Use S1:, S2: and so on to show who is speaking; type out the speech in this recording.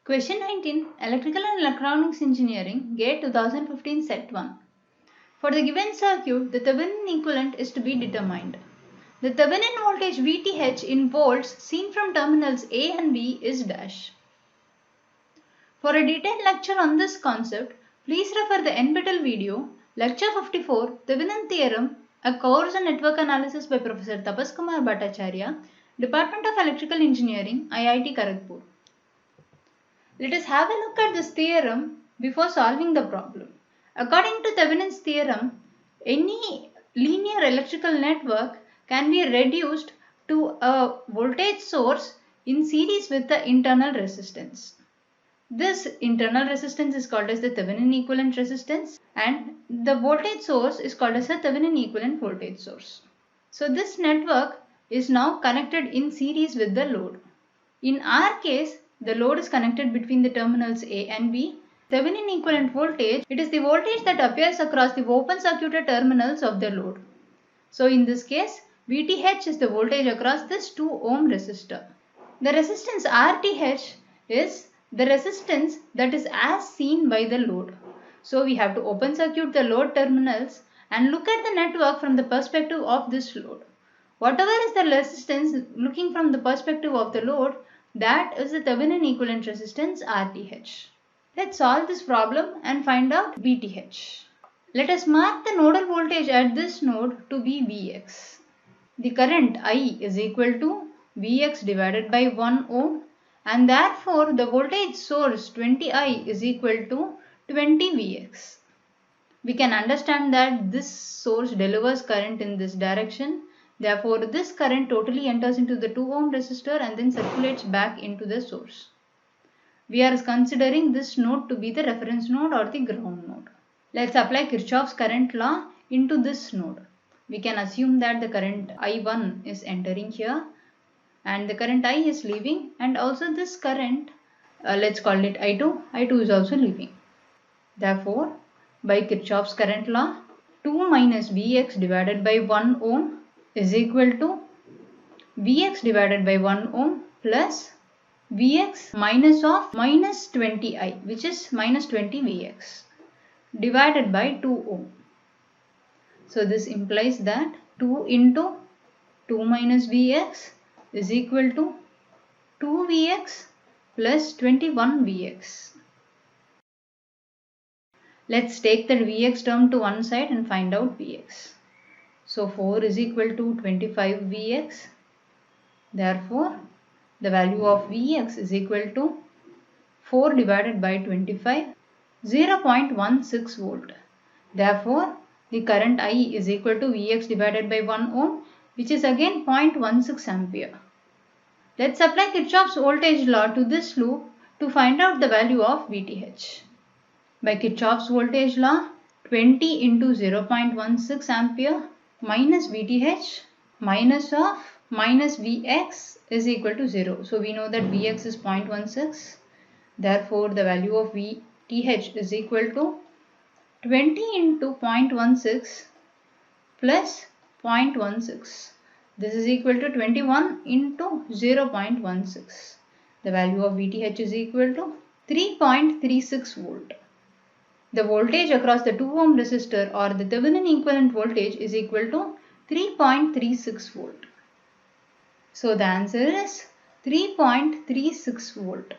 S1: Question 19, Electrical and Electronics Engineering, GATE 2015 Set 1. For the given circuit, the Thevenin equivalent is to be determined. The Thevenin voltage VTH in volts seen from terminals A and B is dash. For a detailed lecture on this concept, please refer the NPTEL video, Lecture 54, Thevenin Theorem, a course on network analysis by Professor Tapas Kumar Bhattacharya, Department of Electrical Engineering, IIT Kharagpur. Let us have a look at this theorem before solving the problem. According to Thevenin's theorem, any linear electrical network can be reduced to a voltage source in series with the internal resistance. This internal resistance is called as the Thevenin equivalent resistance, and the voltage source is called as a Thevenin equivalent voltage source. So this network is now connected in series with the load. In our case, the load is connected between the terminals A and B. Thevenin equivalent voltage, it is the voltage that appears across the open circuited terminals of the load. So in this case, VTH is the voltage across this 2 ohm resistor. The resistance RTH is the resistance that is as seen by the load. So we have to open circuit the load terminals and look at the network from the perspective of this load. Whatever is the resistance looking from the perspective of the load, that is the Thevenin equivalent resistance RTH. Let's solve this problem and find out VTH. Let us mark the nodal voltage at this node to be Vx. The current I is equal to Vx divided by 1 ohm, and therefore the voltage source 20I is equal to 20 Vx. We can understand that this source delivers current in this direction. Therefore, this current totally enters into the 2 ohm resistor and then circulates back into the source. We are considering this node to be the reference node or the ground node. Let's apply Kirchhoff's current law into this node. We can assume that the current I1 is entering here and the current I is leaving, and also this current, let's call it I2. I2 is also leaving. Therefore, by Kirchhoff's current law, 2 minus Vx divided by 1 ohm is equal to Vx divided by 1 ohm plus Vx minus of minus 20I, which is minus 20 Vx divided by 2 ohm. So this implies that 2 into 2 minus Vx is equal to 2 Vx plus 21 Vx. Let's take the Vx term to one side and find out Vx. So 4 is equal to 25 Vx. Therefore, the value of Vx is equal to 4 divided by 25, 0.16 volt. Therefore, the current I is equal to Vx divided by 1 ohm, which is again 0.16 ampere. Let's apply Kirchhoff's voltage law to this loop to find out the value of VTH. By Kirchhoff's voltage law, 20 into 0.16 ampere minus VTH minus of minus Vx is equal to 0. So we know that Vx is 0.16. Therefore, the value of VTH is equal to 20 into 0.16 plus 0.16. This is equal to 21 into 0.16. The value of VTH is equal to 3.36 volt. The voltage across the 2 ohm resistor or the Thevenin equivalent voltage is equal to 3.36 volt. So the answer is 3.36 volt.